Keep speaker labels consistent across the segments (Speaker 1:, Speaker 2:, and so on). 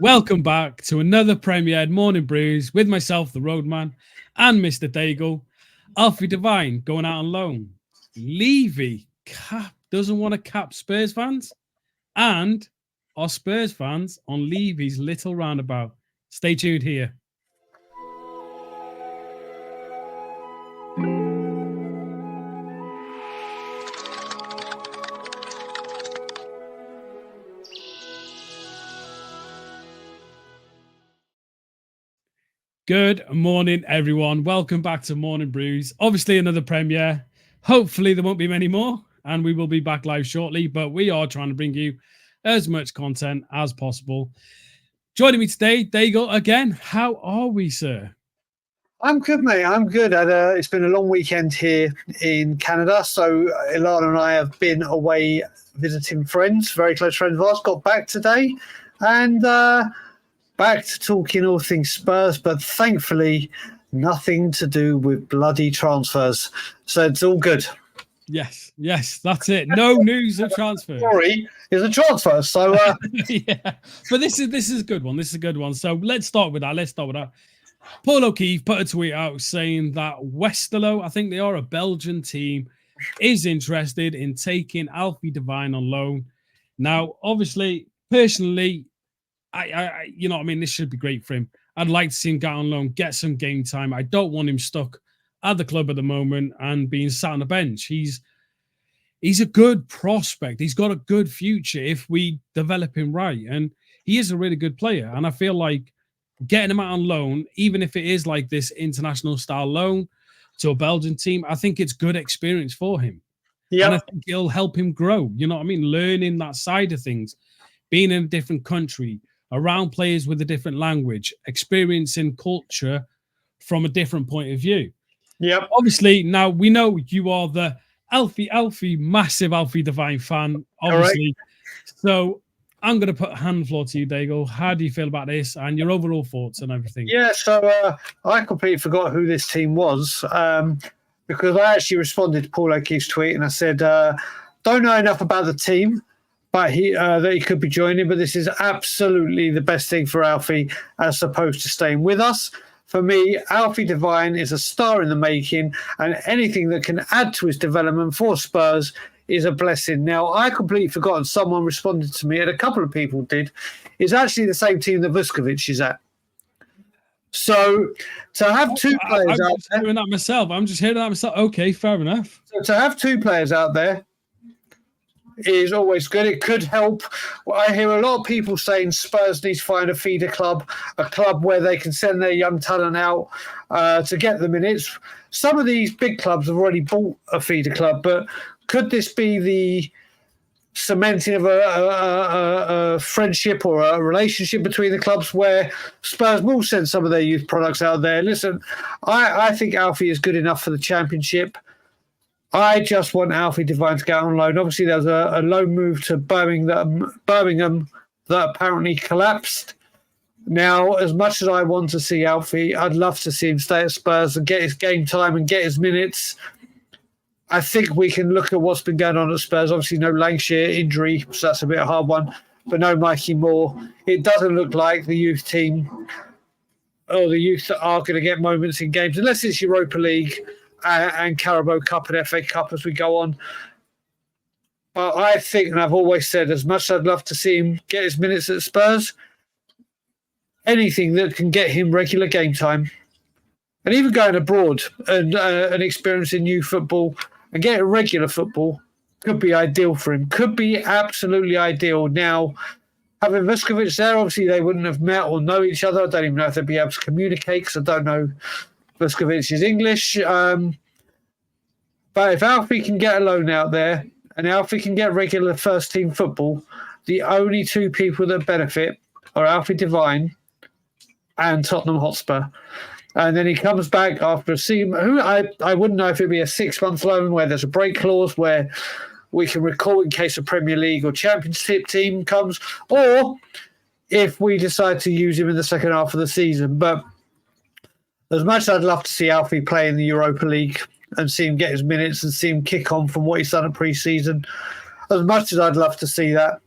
Speaker 1: Welcome back to another premiered Morning Brews with myself, the roadman, and Mr. Dagul. Alfie Devine going out on loan. Levy doesn't want to cap Spurs fans. And our Spurs fans on Levy's little roundabout. Stay tuned here. Good morning, everyone. Welcome back to Morning Brews. Obviously, another premiere. Hopefully, there won't be many more, and we will be back live shortly. But we are trying to bring you as much content as possible. Joining me today, Dagul again. How are we, sir?
Speaker 2: I'm good, mate. I'm good. It's been a long weekend here in Canada. So Ilana and I have been away visiting friends, very close friends of ours. Got back today and back to talking all things Spurs, but thankfully nothing to do with bloody transfers. So it's all good.
Speaker 1: Yes, that's it. No news of transfers.
Speaker 2: Sorry, it's a transfer. So
Speaker 1: yeah, but this is a good one. This is a good one. So let's start with that. Paul O'Keefe put a tweet out saying that Westerlo, I think they are a Belgian team, is interested in taking Alfie Devine on loan. Now, obviously, personally, I this should be great for him. I'd like to see him get on loan, get some game time. I don't want him stuck at the club at the moment and being sat on the bench. He's a good prospect. He's got a good future if we develop him right. And he is a really good player. And I feel like getting him out on loan, even if it is like this international style loan to a Belgian team, I think it's good experience for him. Yeah. And I think it'll help him grow. You know what I mean? Learning that side of things, being in a different country, around players with a different language, experiencing culture from a different point of view.
Speaker 2: Yeah.
Speaker 1: Obviously, now we know you are the massive Alfie Devine fan, obviously. Right. So I'm going to put a hand floor to you, Dagul. How do you feel about this and your overall thoughts and everything?
Speaker 2: Yeah, so I completely forgot who this team was because I actually responded to Paul O'Keefe's tweet and I said, don't know enough about the team, but that he could be joining, but this is absolutely the best thing for Alfie as opposed to staying with us. For me, Alfie Devine is a star in the making, and anything that can add to his development for Spurs is a blessing. Now, I completely forgotten, someone responded to me, and a couple of people did, is actually the same team that Vuskovic is at. So to have two players out there...
Speaker 1: I'm just hearing that myself. Okay, fair enough.
Speaker 2: So to have two players out there is always good. It could help. Well, I hear a lot of people saying Spurs need to find a feeder club, a club where they can send their young talent out to get the minutes. Some of these big clubs have already bought a feeder club, but could this be the cementing of a friendship or a relationship between the clubs where Spurs will send some of their youth products out there? Listen, I think Alfie is good enough for the Championship. I just want Alfie Devine to get on loan. Obviously, there was a loan move to Birmingham that apparently collapsed. Now, as much as I want to see Alfie, I'd love to see him stay at Spurs and get his game time and get his minutes. I think we can look at what's been going on at Spurs. Obviously, no Lancashire injury, so that's a bit of a hard one. But no Mikey Moore. It doesn't look like the youth team or the youth are going to get moments in games, unless it's Europa League and Carabao Cup and FA Cup as we go on. But I think, and I've always said, as much as I'd love to see him get his minutes at Spurs, anything that can get him regular game time, and even going abroad and experiencing new football and getting regular football could be ideal for him. Could be absolutely ideal. Now, having Vuskovic there, obviously they wouldn't have met or know each other. I don't even know if they'd be able to communicate because I don't know Vuskovic is English. But if Alfie can get a loan out there and Alfie can get regular first-team football, the only two people that benefit are Alfie Devine and Tottenham Hotspur. And then he comes back after a season. I wouldn't know if it'd be a 6-month loan where there's a break clause where we can recall in case a Premier League or Championship team comes, or if we decide to use him in the second half of the season. But as much as I'd love to see Alfie play in the Europa League and see him get his minutes and see him kick on from what he's done at pre-season, as much as I'd love to see that,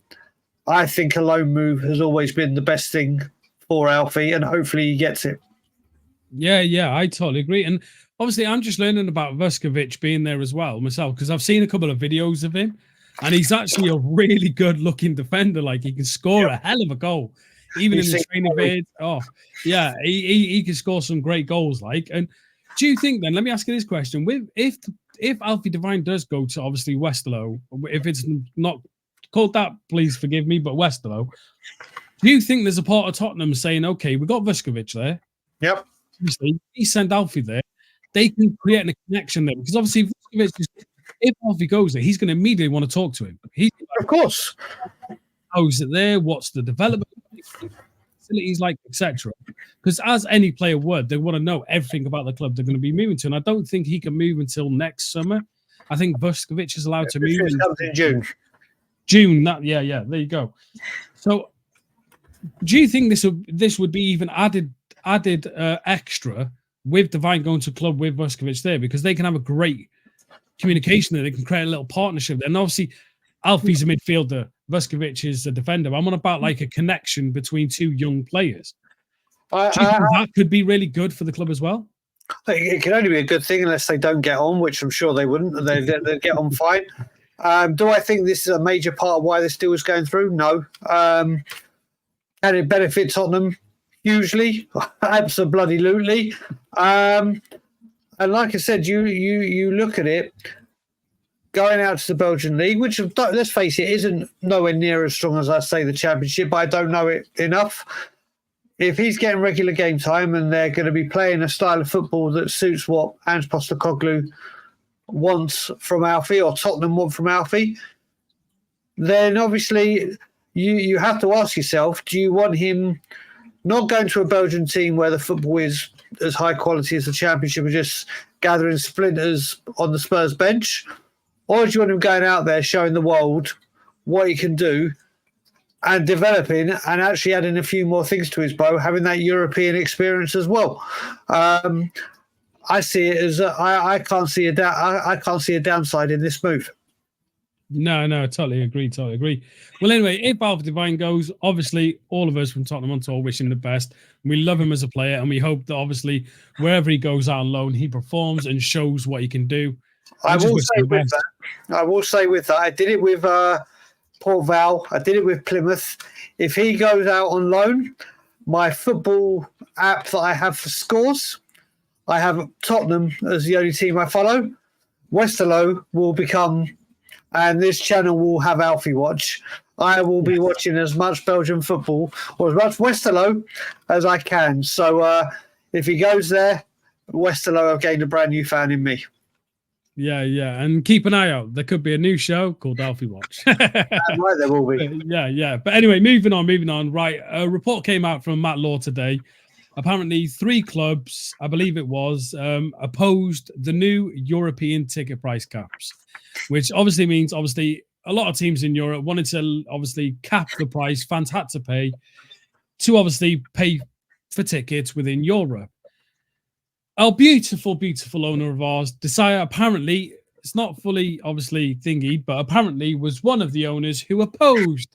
Speaker 2: I think a loan move has always been the best thing for Alfie, and hopefully he gets it.
Speaker 1: Yeah, I totally agree. And obviously, I'm just learning about Vuskovic being there as well myself because I've seen a couple of videos of him, and he's actually a really good-looking defender. Like he can score a hell of a goal, even in the training vid. Oh, yeah, he can score some great goals. Like, and do you think then? Let me ask you this question: if Alfie Devine does go to obviously Westerlo, if it's not called that, please forgive me, but Westerlo, do you think there's a part of Tottenham saying, okay, we got Vuskovic there?
Speaker 2: Yep.
Speaker 1: Obviously, he sent Alfie there. They can create a connection there because obviously, if Alfie goes there, he's going to immediately want to talk to him. He's like,
Speaker 2: of course.
Speaker 1: How's it there? What's the development facilities like, etc. Because as any player would, they want to know everything about the club they're going to be moving to. And I don't think he can move until next summer. I think Vuskovic is allowed to move
Speaker 2: in June.
Speaker 1: June. There you go. So, do you think this would be even added extra with Devine going to a club with Vuskovic there because they can have a great communication there. They can create a little partnership. And obviously, Alfie's a midfielder, Vuskovic is a defender. I'm on about like a connection between two young players. Do you think that could be really good for the club as well?
Speaker 2: It can only be a good thing unless they don't get on, which I'm sure they wouldn't. They'd get on fine. Do I think this is a major part of why this deal is going through? No. Can it benefit Tottenham? Hugely, absolutely. And like I said, you look at it, going out to the Belgian league, which let's face it, isn't nowhere near as strong as I say the Championship, but I don't know it enough. If he's getting regular game time and they're going to be playing a style of football that suits what Ange Postecoglou wants from Alfie or Tottenham want from Alfie, then obviously you have to ask yourself, do you want him not going to a Belgian team where the football is as high quality as the Championship and just gathering splinters on the Spurs bench? Or do you want him going out there showing the world what he can do and developing and actually adding a few more things to his bow, having that European experience as well? I see it as I can't see a downside in this move.
Speaker 1: No, totally agree. Well, anyway, if Alfie Devine goes, obviously all of us from Tottenham on tour wish him the best. We love him as a player, and we hope that obviously wherever he goes out on loan, he performs and shows what he can do.
Speaker 2: I will say with that, I did it with Port Vale. I did it with Plymouth. If he goes out on loan, my football app that I have for scores, I have Tottenham as the only team I follow. Westerlo will become, and this channel will have Alfie watch. I will be watching as much Belgian football or as much Westerlo as I can. So if he goes there, Westerlo have gained a brand new fan in me.
Speaker 1: Yeah, and keep an eye out. There could be a new show called Alfie Watch.
Speaker 2: Right, there will be.
Speaker 1: Yeah. But anyway, moving on. Right, a report came out from Matt Law today. Apparently, 3 clubs, I believe it was, opposed the new European ticket price caps, which obviously means a lot of teams in Europe wanted to obviously cap the price fans had to pay to obviously pay for tickets within Europe. Our beautiful owner of ours, Desire, apparently, it's not fully obviously thingy, but apparently was one of the owners who opposed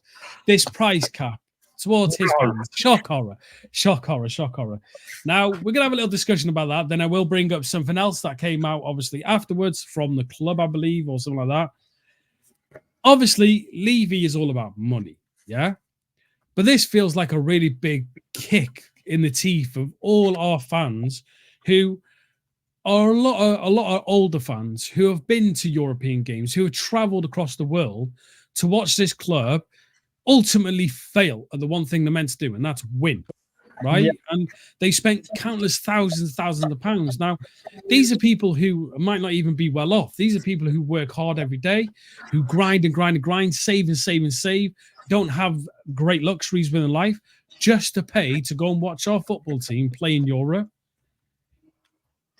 Speaker 1: this price cap towards his fans. Shock horror. Now, we're going to have a little discussion about that. Then I will bring up something else that came out, obviously, afterwards from the club, I believe, or something like that. Obviously, Levy is all about money, yeah? But this feels like a really big kick in the teeth of all our fans who are a lot of older fans who have been to European games, who have traveled across the world to watch this club ultimately fail at the one thing they're meant to do, and that's win, right? Yep. And they spent countless thousands of pounds. Now, these are people who might not even be well off. These are people who work hard every day, who grind, save, don't have great luxuries within life, just to pay to go and watch our football team play in Europe.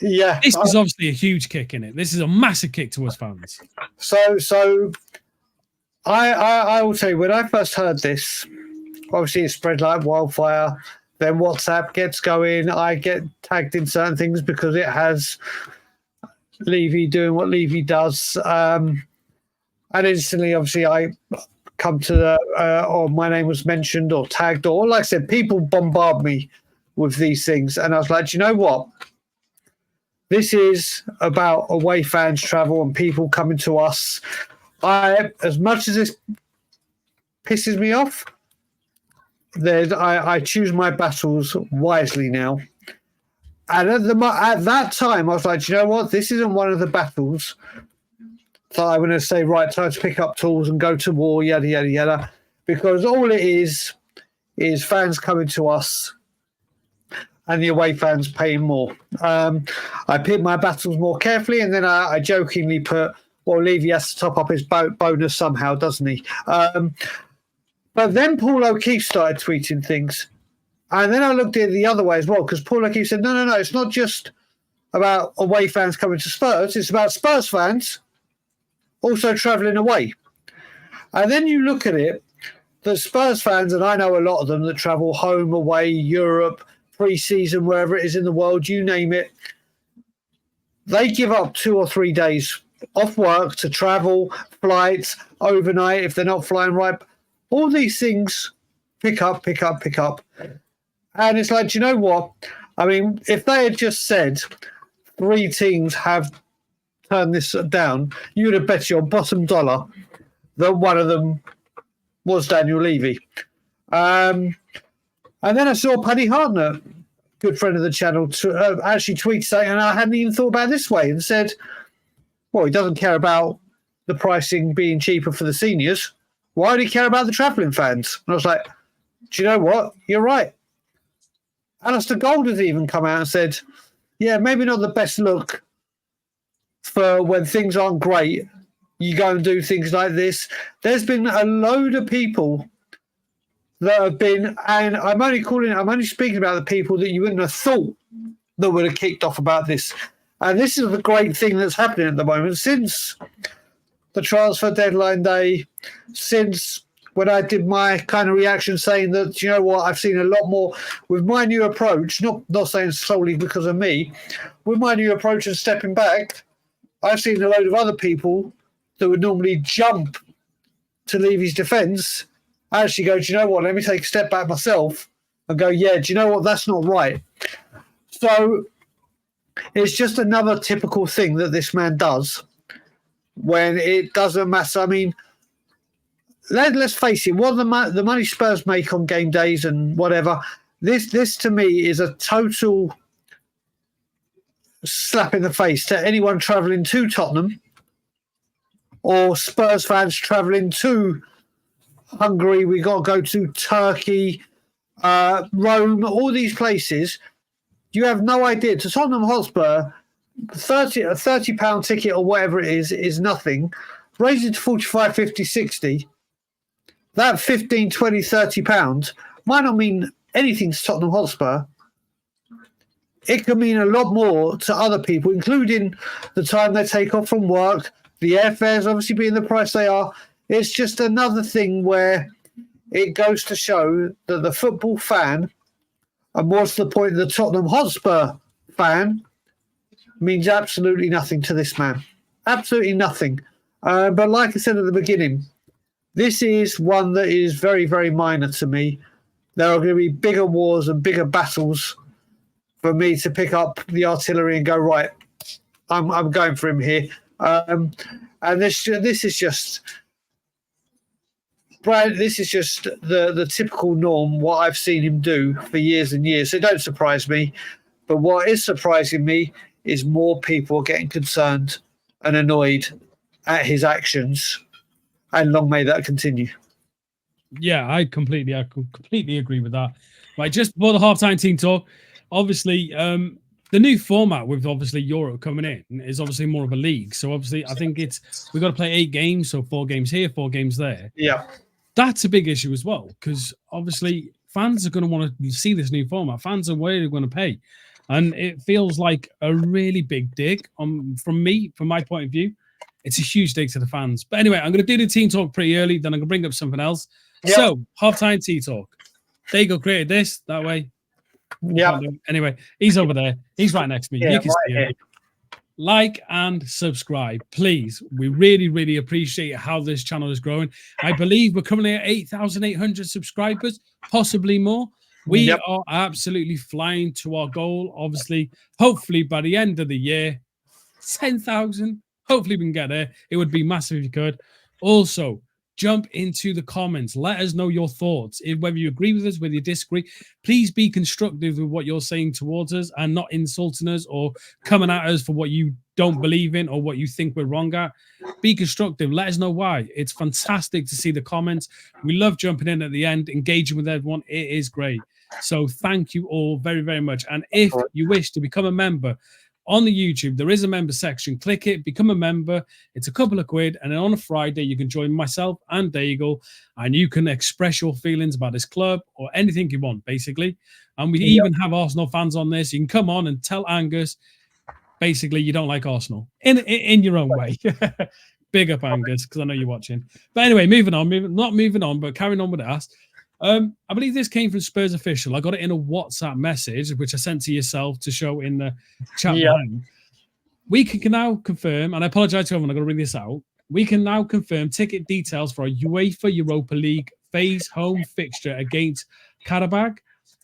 Speaker 2: Yeah,
Speaker 1: this is obviously a huge kick in it. This is a massive kick to us fans.
Speaker 2: So I will tell you, when I first heard this, obviously it spread like wildfire. Then WhatsApp gets going. I get tagged in certain things because it has Levy doing what Levy does. And instantly, obviously, I come to the, or my name was mentioned or tagged, or like I said, people bombard me with these things. And I was like, you know what? This is about away fans travel and people coming to us. As much as this pisses me off, I choose my battles wisely now. And at that time, I was like, you know what? This isn't one of the battles that I'm going to say, right, time to pick up tools and go to war, yada, yada, yada. Because all it is fans coming to us and the away fans paying more. I pick my battles more carefully, and then I jokingly put, well, Levy has to top up his bonus somehow, doesn't he? But then Paul O'Keefe started tweeting things. And then I looked at it the other way as well, because Paul O'Keefe said, no, it's not just about away fans coming to Spurs. It's about Spurs fans also travelling away. And then you look at it, the Spurs fans, and I know a lot of them that travel home, away, Europe, pre-season, wherever it is in the world, you name it, they give up 2 or 3 days off work to travel, flights, overnight if they're not flying right. All these things pick up. And it's like, do you know what? I mean, if they had just said 3 teams have turned this down, you would have bet your bottom dollar that one of them was Daniel Levy. And then I saw Paddy Hartner, good friend of the channel, actually tweet saying, and I hadn't even thought about it this way, and said, well, he doesn't care about the pricing being cheaper for the seniors. Why would he care about the travelling fans? And I was like, do you know what? You're right. Alistair Gold has even come out and said, yeah, maybe not the best look for when things aren't great. You go and do things like this. There's been a load of people that have been, and I'm only speaking about the people that you wouldn't have thought that would have kicked off about this. And this is the great thing that's happening at the moment. Since the transfer deadline day, since when I did my kind of reaction saying that, you know what, I've seen a lot more with my new approach, not saying solely because of me, with my new approach and stepping back, I've seen a load of other people that would normally jump to Levy's defence actually go, do you know what, let me take a step back myself and go, yeah, do you know what, that's not right. So it's just another typical thing that this man does when it doesn't matter. I mean, let's face it, what the money Spurs make on game days and whatever, this to me is a total slap in the face to anyone travelling to Tottenham or Spurs fans travelling to Hungary. We got to go to Turkey, Rome, all these places. You have no idea. To Tottenham Hotspur, a £30 ticket or whatever it is nothing. Raise it to 45, 50, 60. That 15, 20, 30 pounds might not mean anything to Tottenham Hotspur. It can mean a lot more to other people, including the time they take off from work, the airfares obviously being the price they are. It's just another thing where it goes to show that the football fan, and more to the point, the Tottenham Hotspur fan, means absolutely nothing to this man. Absolutely nothing. But like I said at the beginning, this is one that is very, very minor to me. There are going to be bigger wars and bigger battles for me to pick up the artillery and go, right, I'm going for him here. And this is just... Brian, this is just the typical norm, what I've seen him do for years and years. So it don't surprise me. But what is surprising me is more people are getting concerned and annoyed at his actions. And long may that continue.
Speaker 1: Yeah, I completely agree with that. Right, just before the halftime team talk, obviously, the new format with obviously Europe coming in is obviously more of a league. So obviously, I think we've got to play 8 games, so 4 games here, 4 games there.
Speaker 2: Yeah.
Speaker 1: That's a big issue as well, because obviously fans are going to want to see this new format. Fans are really going to pay. And it feels like a really big dig from my point of view. It's a huge dig to the fans. But anyway, I'm going to do the team talk pretty early, then I'm going to bring up something else. Yep. So, halftime tea talk. Dagul created this that way.
Speaker 2: Yeah.
Speaker 1: Anyway, he's over there. He's right next to me.
Speaker 2: Yeah,
Speaker 1: you can see him. like and subscribe, please. We really, really appreciate how this channel is growing. I believe we're currently at 8,800 subscribers, possibly more. We are absolutely flying to our goal. Obviously, hopefully by the end of the year, 10,000. Hopefully we can get there. It would be massive if you could. Also, jump into the comments. Let us know your thoughts. Whether you agree with us, whether you disagree, please be constructive with what you're saying towards us and not insulting us or coming at us for what you don't believe in or what you think we're wrong at. Be constructive. Let us know why. It's fantastic to see the comments. We love jumping in at the end, engaging with everyone. It is great. So thank you all very, very much. And if you wish to become a member on the YouTube, there is a member section. Click it, become a member. It's a couple of quid. And then on a Friday, you can join myself and Dagul, and you can express your feelings about this club or anything you want, basically. And we even have Arsenal fans on this. You can come on and tell Angus, basically, you don't like Arsenal in your own way. Big up, Angus, because I know you're watching. But anyway, moving on, not moving on, but carrying on with us. I believe this came from Spurs Official. I got it in a WhatsApp message, which I sent to yourself to show in the chat behind. We can now confirm, and I apologize to everyone, I've got to read this out. We can now confirm ticket details for a UEFA Europa League phase home fixture against Karabakh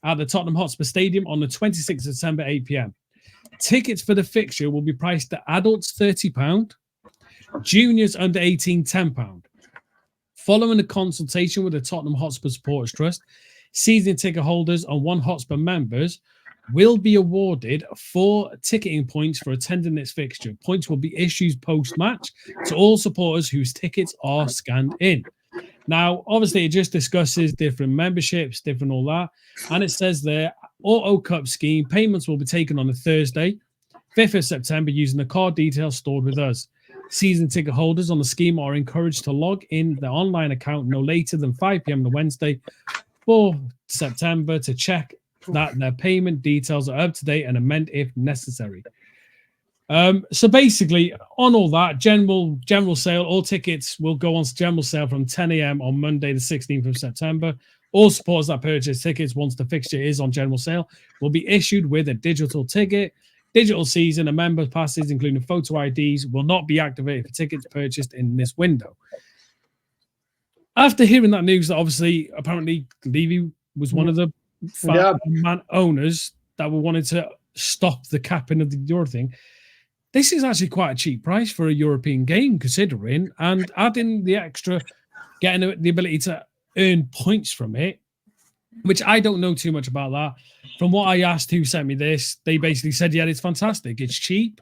Speaker 1: at the Tottenham Hotspur Stadium on the 26th of December, 8 p.m. Tickets for the fixture will be priced at adults £30, juniors under 18 £10. Following a consultation with the Tottenham Hotspur Supporters Trust, season ticket holders and One Hotspur members will be awarded 4 ticketing points for attending this fixture. Points will be issued post-match to all supporters whose tickets are scanned in. Now, obviously, it just discusses different memberships, different all that. And it says there, Auto Cup scheme, payments will be taken on a Thursday, 5th of September, using the card details stored with us. Season ticket holders on the scheme are encouraged to log in their online account no later than 5 p.m. on Wednesday, 4 September, to check that their payment details are up to date and amend if necessary. So basically, on all that, general sale, all tickets will go on general sale from 10 a.m. on Monday, the 16th of September. All supporters that purchase tickets once the fixture is on general sale will be issued with a digital ticket. Digital season and member passes, including photo IDs, will not be activated for tickets purchased in this window. After hearing that news, that obviously, apparently, Levy was one of the owners that wanted to stop the capping of the Euro thing. This is actually quite a cheap price for a European game, considering, and adding the extra, getting the ability to earn points from it, which I don't know too much about that. From what I asked who sent me this, they basically said, yeah, it's fantastic. It's cheap.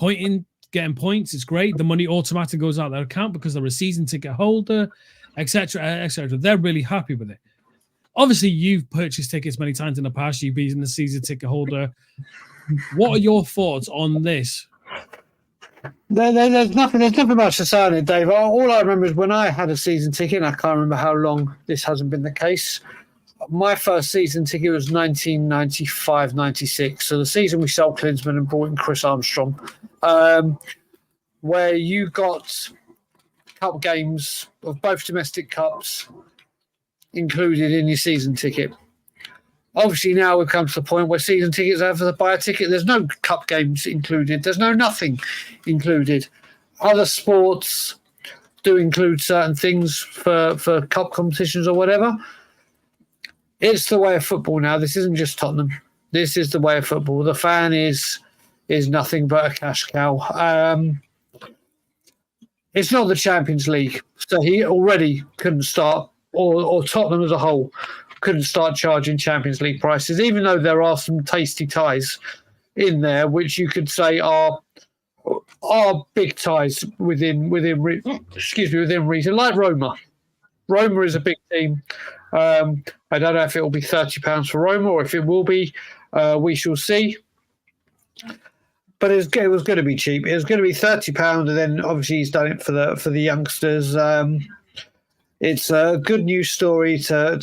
Speaker 1: Getting points, it's great. The money automatically goes out their account because they're a season ticket holder, etc., etc. They're really happy with it. Obviously, you've purchased tickets many times in the past. You've been a season ticket holder. What are your thoughts on this?
Speaker 2: There's nothing much to say on it, Dave. All I remember is when I had a season ticket, and I can't remember how long this hasn't been the case. My first season ticket was 1995-96, so the season we sold Klinsmann and brought in Chris Armstrong, where you got cup games of both domestic cups included in your season ticket. Obviously, now we've come to the point where season tickets have to buy a ticket. There's no cup games included. There's nothing included. Other sports do include certain things for cup competitions or whatever. It's the way of football now. This isn't just Tottenham. This is the way of football. The fan is nothing but a cash cow. It's not the Champions League, so he already couldn't start, or Tottenham as a whole couldn't start charging Champions League prices, even though there are some tasty ties in there, which you could say are big ties within reason, like Roma. Roma is a big team. I don't know if it will be £30 for Roma or if it will be. We shall see. But it was going to be cheap. It was going to be £30, and then obviously he's done it for the youngsters. It's a good news story to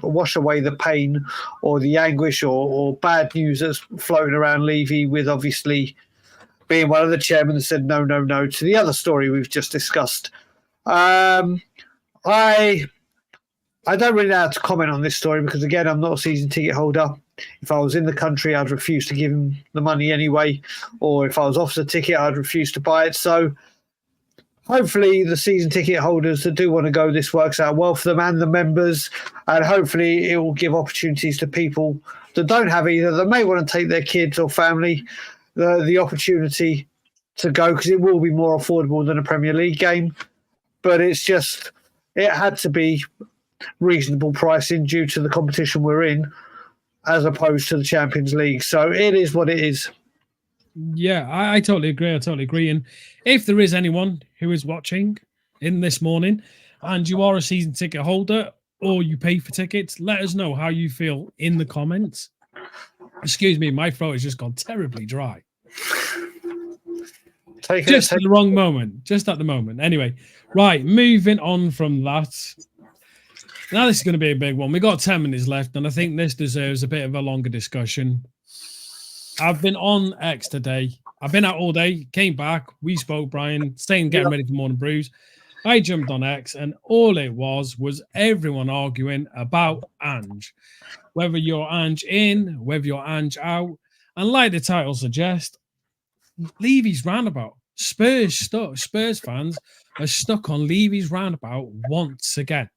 Speaker 2: wash away the pain or the anguish or bad news that's floating around Levy, with obviously being one of the chairmen that said no to the other story we've just discussed. I I don't really know how to comment on this story because, again, I'm not a season ticket holder. If I was in the country, I'd refuse to give him the money anyway. Or if I was off the ticket, I'd refuse to buy it. So hopefully the season ticket holders that do want to go, this works out well for them and the members. And hopefully it will give opportunities to people that don't have either, that may want to take their kids or family, the opportunity to go, because it will be more affordable than a Premier League game. But it's just, it had to be reasonable pricing due to the competition we're in, as opposed to the Champions League. So it is what it is.
Speaker 1: Yeah, I totally agree. I totally agree. And if there is anyone who is watching in this morning and you are a season ticket holder or you pay for tickets, let us know how you feel in the comments. Excuse me, my throat has just gone terribly dry. Just at the wrong moment. Just at the moment. Anyway, right, moving on from that. Now this is going to be a big one. We got 10 minutes left, and I think this deserves a bit of a longer discussion. I've been on X today. I've been out all day, came back. We spoke, Brian, getting ready for morning brews. I jumped on X, and all it was everyone arguing about Ange. Whether you're Ange in, whether you're Ange out. And like the title suggests, Levy's roundabout. Spurs fans are stuck on Levy's roundabout once again.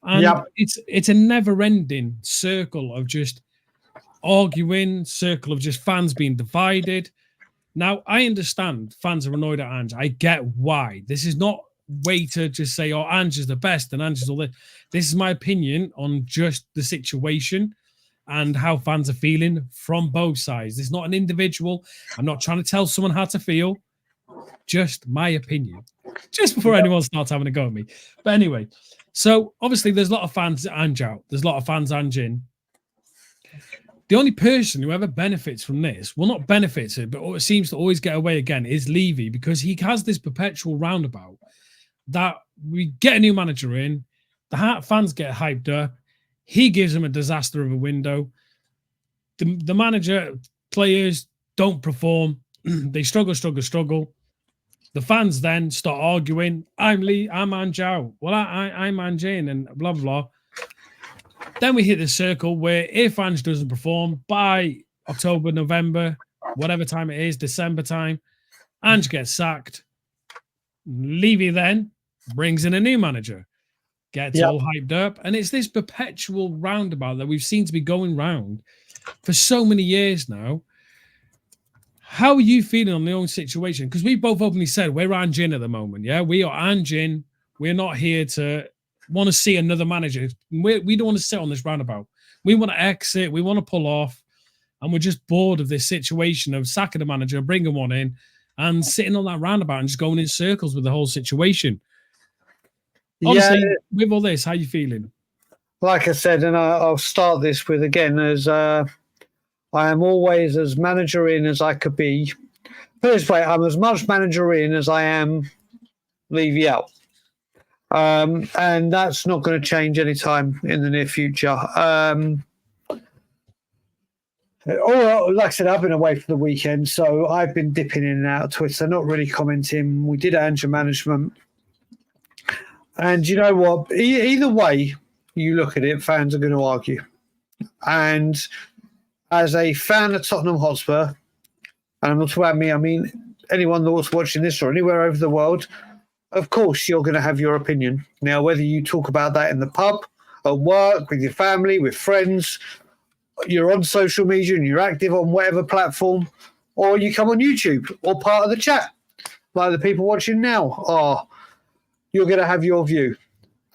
Speaker 1: And it's a never-ending circle of just arguing, circle of just fans being divided. Now, I understand fans are annoyed at Ange. I get why. This is not way to just say, oh, Ange is the best and Ange is all this. This is my opinion on just the situation and how fans are feeling from both sides. It's not an individual. I'm not trying to tell someone how to feel. Just my opinion. Just before anyone starts having a go at me. But anyway, so obviously there's a lot of fans Ange out. There's a lot of fans Ange in. The only person who ever benefits from this, well, not benefits it, but seems to always get away again, is Levy, because he has this perpetual roundabout that we get a new manager in, the fans get hyped up, he gives them a disaster of a window, the manager, players don't perform, they struggle. The fans then start arguing, I'm Ange out, well, I'm Ange in, and blah, blah, blah. Then we hit the circle where if Ange doesn't perform by October, November, whatever time it is, December time, Ange gets sacked. Levy then brings in a new manager, gets all hyped up. And it's this perpetual roundabout that we've seen to be going round for so many years now. How are you feeling on the own situation? Because we both openly said we're Ange in at the moment. Yeah, we are Ange in. We're not here to want to see another manager. We don't want to sit on this roundabout. We want to exit. We want to pull off. And we're just bored of this situation of sacking the manager, bringing one in, and sitting on that roundabout and just going in circles with the whole situation. Obviously, with all this, how are you feeling?
Speaker 2: Like I said, and I'll start this with, again, as I am always as manager in as I could be. Put it this way, I'm as much manager in as I am Levy out. And that's not going to change anytime in the near future. Or, like I said, I've been away for the weekend, so I've been dipping in and out of Twitter, not really commenting. We did Ange management. And you know what? Either way you look at it, fans are going to argue. And as a fan of Tottenham Hotspur, and I'm not talking about me, I mean anyone that's watching this or anywhere over the world, of course you're going to have your opinion. Now, whether you talk about that in the pub, at work, with your family, with friends, you're on social media and you're active on whatever platform, or you come on YouTube or part of the chat, like the people watching now are, you're going to have your view.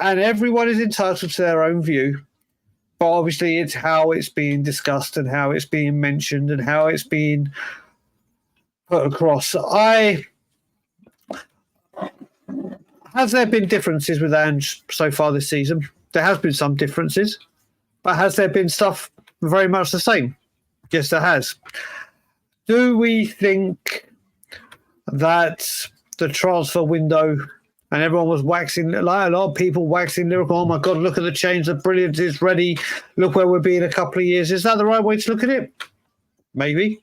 Speaker 2: And everyone is entitled to their own view. But obviously it's how it's being discussed and how it's being mentioned and how it's being put across. Has there been differences with Ange so far this season? There has been some differences. But has there been stuff very much the same? Yes, there has. Do we think that the transfer window, and everyone was waxing, like a lot of people waxing lyrical, oh my God, look at the change, the brilliance is ready, look where we'll be in a couple of years. Is that the right way to look at it? Maybe.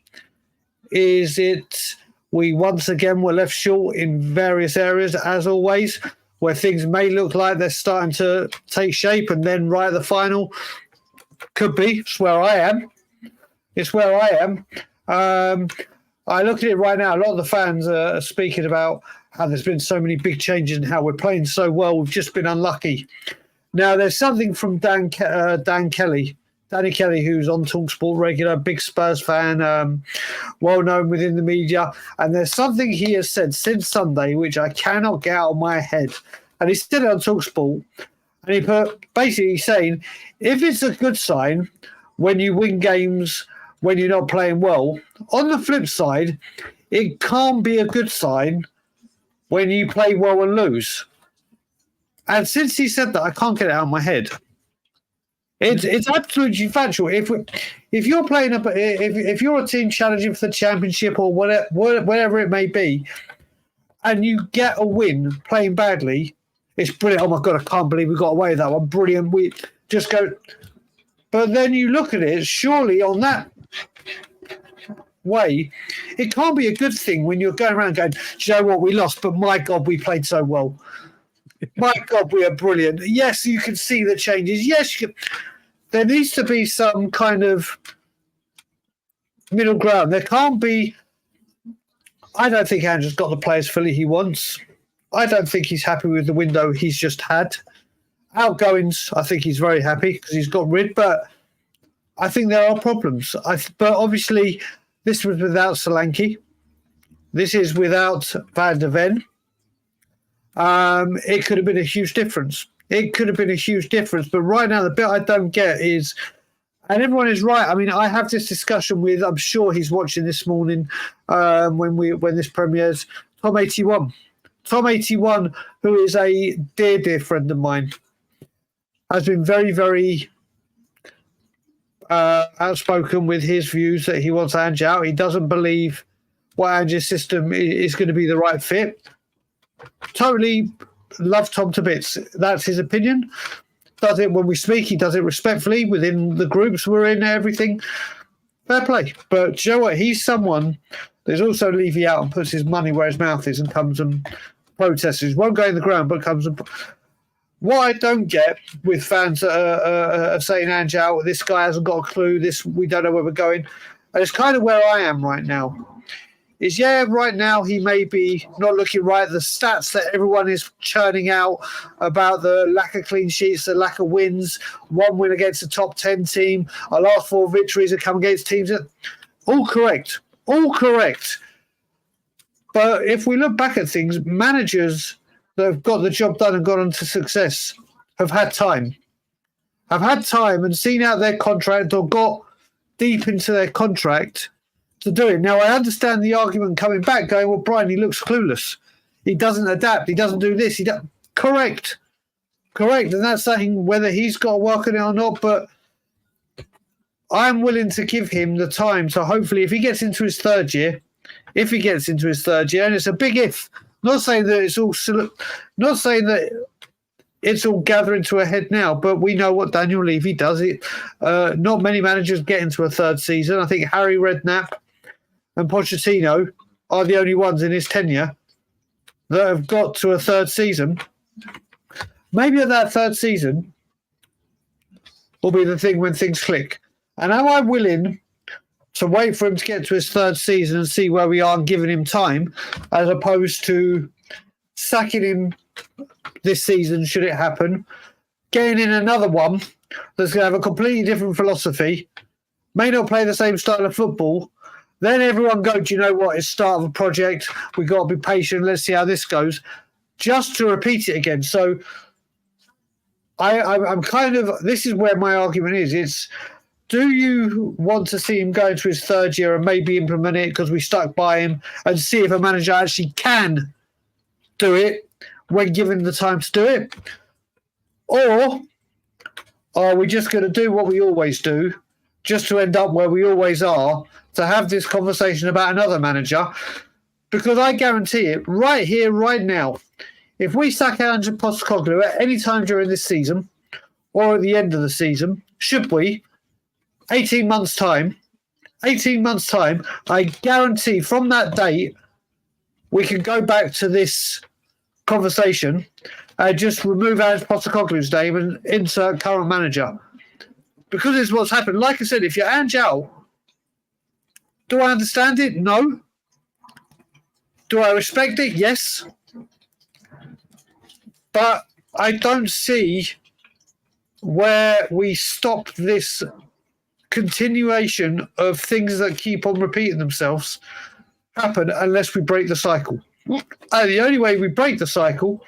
Speaker 2: Is it we once again were left short in various areas, as always? where things may look like they're starting to take shape, and then right at the final, could be. It's where I am. I look at it right now. A lot of the fans are speaking about how there's been so many big changes and how we're playing so well. We've just been unlucky. Now, there's something from Danny Kelly, who's on TalkSport regular, big Spurs fan, well known within the media. And there's something he has said since Sunday, which I cannot get out of my head. And he said it on TalkSport. And he put basically saying, if it's a good sign when you win games when you're not playing well, on the flip side, it can't be a good sign when you play well and lose. And since he said that, I can't get it out of my head. It's absolutely factual. If you're playing if you're a team challenging for the championship or whatever it may be, and you get a win playing badly, it's brilliant. Oh my God, I can't believe we got away with that one. Brilliant. We just go. But then you look at it, surely on that way, it can't be a good thing when you're going around going, do you know what, we lost, but my God, we played so well. My God, we are brilliant. Yes, you can see the changes. Yes, there needs to be some kind of middle ground. There can't be. I don't think Andrew's got the players fully he wants. I don't think he's happy with the window he's just had. Outgoings, I think he's very happy because he's got rid, but I think there are problems. But obviously, this was without Solanke. This is without Van de Ven. It could have been a huge difference. But right now, the bit I don't get is, and everyone is right. I mean, I have this discussion with, I'm sure he's watching this morning when this premieres, Tom 81. Tom 81, who is a dear friend of mine, has been very, very outspoken with his views that he wants Ange out. He doesn't believe what Ange's system is going to be the right fit. Totally love Tom to bits. That's his opinion. Does it when we speak, he does it respectfully within the groups we're in, everything. Fair play. But do you know what? He's someone, there's also Levy out and puts his money where his mouth is and comes and protests. He won't go in the ground, but comes and... What I don't get with fans that are saying Ange out, this guy hasn't got a clue, we don't know where we're going. And it's kind of where I am right now. Right now he may be not looking right. The stats that everyone is churning out about the lack of clean sheets, the lack of wins, one win against a top 10 team, our last 4 victories have come against teams that all correct. But if we look back at things, managers that have got the job done and got on to success have had time. And seen out their contract or got deep into their contract to do it. Now, I understand the argument coming back going, well, Brian, he looks clueless. He doesn't adapt. He doesn't do this. Correct. And that's saying whether he's got to work on it or not, but I'm willing to give him the time. So hopefully if he gets into his third year, and it's a big if, not saying that it's all gathering to a head now, but we know what Daniel Levy does. Not many managers get into a third season. I think Harry Redknapp and Pochettino are the only ones in his tenure that have got to a third season. Maybe at that third season will be the thing when things click. And am I willing to wait for him to get to his third season and see where we are and giving him time, as opposed to sacking him this season, should it happen, getting in another one that's going to have a completely different philosophy, may not play the same style of football, then everyone go, do you know what, it's start of a project, we've got to be patient, let's see how this goes, just to repeat it again. So I'm kind of, this is where my argument is, it's, do you want to see him go into his third year and maybe implement it because we stuck by him and see if a manager actually can do it when given the time to do it? Or are we just going to do what we always do just to end up where we always are, to have this conversation about another manager? Because I guarantee it, right here, right now, if we sack Ange Postecoglou at any time during this season or at the end of the season, should we, 18 months' time, I guarantee from that date we can go back to this conversation just remove Ange Postecoglou's name and insert current manager. Because it's what's happened. Like I said, if you're Ange out, do I understand it? No. Do I respect it? Yes. But I don't see where we stop this continuation of things that keep on repeating themselves happen unless we break the cycle. And the only way we break the cycle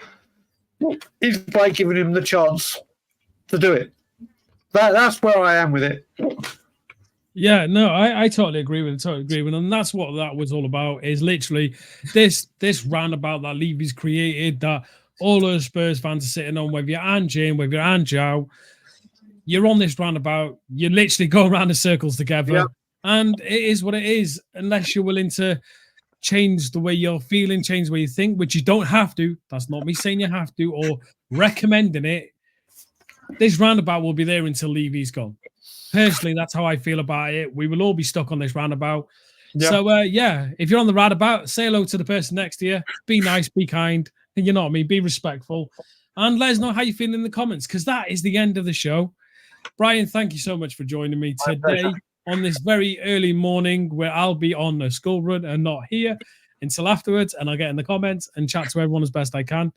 Speaker 2: is by giving him the chance to do it. That's where I am with it.
Speaker 1: Yeah, no, I totally agree with it. And that's what that was all about, is literally this roundabout that Levy's created, that all of Spurs fans are sitting on, whether you're Ange in, whether you're Ange out, you're on this roundabout, you literally go around in circles together. Yeah. And it is what it is, unless you're willing to change the way you're feeling, change the way you think, which you don't have to. That's not me saying you have to or recommending it. This roundabout will be there until Levy's gone. Personally, that's how I feel about it. We will all be stuck on this roundabout. Yep. So, if you're on the roundabout, say hello to the person next to you. Be nice, be kind. You know what I mean? Be respectful. And let us know how you feel in the comments, because that is the end of the show. Brian, thank you so much for joining me today on this very early morning where I'll be on a school run and not here until afterwards. And I'll get in the comments and chat to everyone as best I can.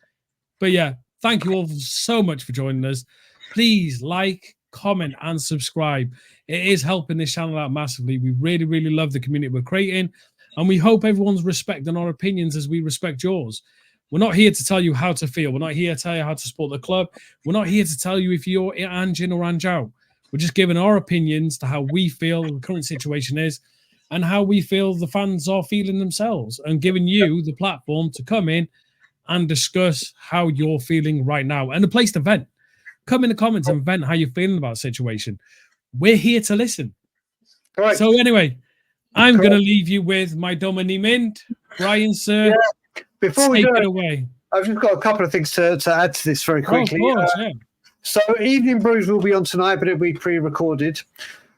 Speaker 1: But yeah, thank you all so much for joining us. Please like, comment, and subscribe. It is helping this channel out massively. We really, really love the community we're creating, and we hope everyone's respecting our opinions as we respect yours. We're not here to tell you how to feel. We're not here to tell you how to support the club. We're not here to tell you if you're Ange in or Ange out. We're just giving our opinions to how we feel the current situation is and how we feel the fans are feeling themselves, and giving you the platform to come in and discuss how you're feeling right now and a place to vent. Come in the comments and vent how you're feeling about the situation. We're here to listen.
Speaker 2: Correct.
Speaker 1: So anyway, I'm going to leave you with my Domini Mint. Brian, sir,
Speaker 2: before we
Speaker 1: take
Speaker 2: go,
Speaker 1: it away.
Speaker 2: I've just got a couple of things to add to this very quickly.
Speaker 1: Oh, of course,
Speaker 2: So Evening Brews will be on tonight, but it'll be pre-recorded.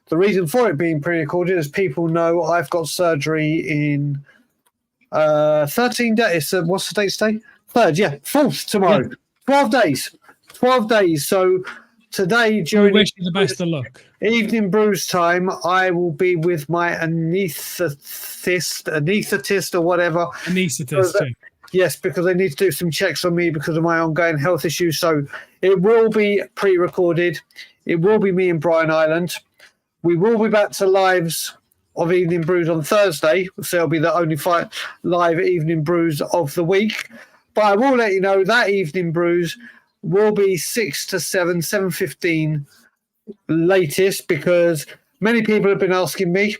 Speaker 2: The reason for it being pre-recorded, as people know, I've got surgery in 13 days. What's the date today? 3rd, 4th tomorrow. Yeah. 12 days. 12 days. So today, during
Speaker 1: we wish you the best of luck.
Speaker 2: Evening Brews time, I will be with my anaesthetist or whatever.
Speaker 1: Anaesthetist,
Speaker 2: yes, because they need to do some checks on me because of my ongoing health issues. So it will be pre-recorded. It will be me and Brian Ireland. We will be back to lives of Evening Brews on Thursday. So it'll be the only live Evening Brews of the week. But I will let you know that Evening Brews will be 6 to 7:15 latest, because many people have been asking me,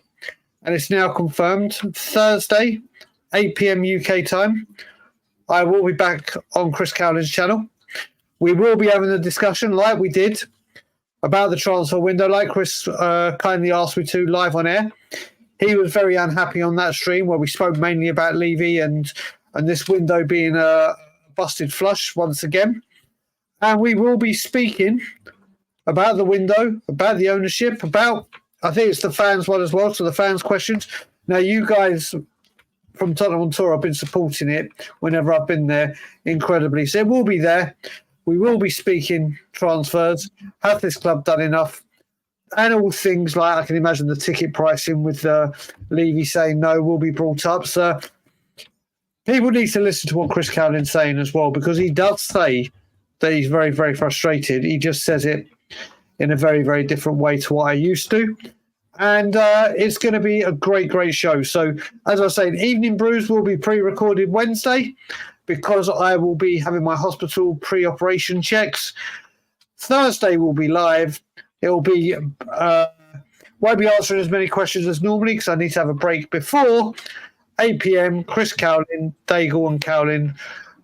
Speaker 2: and it's now confirmed. Thursday, 8 p.m. UK time, I will be back on Chris Cowlin's channel. We will be having a discussion like we did about the transfer window, like Chris kindly asked me to, live on air. He was very unhappy on that stream where we spoke mainly about Levy and this window being a busted flush once again. And we will be speaking about the window, about the ownership, about, I think it's the fans one as well, so the fans' questions. Now, you guys from Tottenham on Tour have been supporting it whenever I've been there incredibly. So it will be there. We will be speaking transfers. Have this club done enough? And all things like, I can imagine the ticket pricing with Levy saying no will be brought up. So people need to listen to what Chris Cowlin's saying as well, because he does say that he's very, very frustrated. He just says it in a very, very different way to what I used to. And it's going to be a great, great show. So, as I was saying, Evening Brews will be pre-recorded Wednesday because I will be having my hospital pre-operation checks. Thursday will be live. It will be won't be answering as many questions as normally because I need to have a break before 8 p.m. Chris Cowlin, Dagul and Cowlin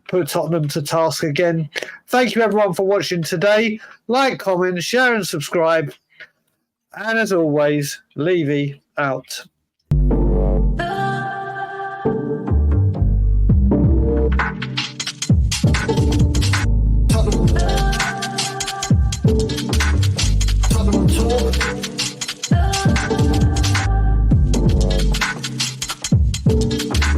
Speaker 2: put Tottenham to task again. Thank you, everyone, for watching today. Like, comment, share, and subscribe. And as always, Levy out.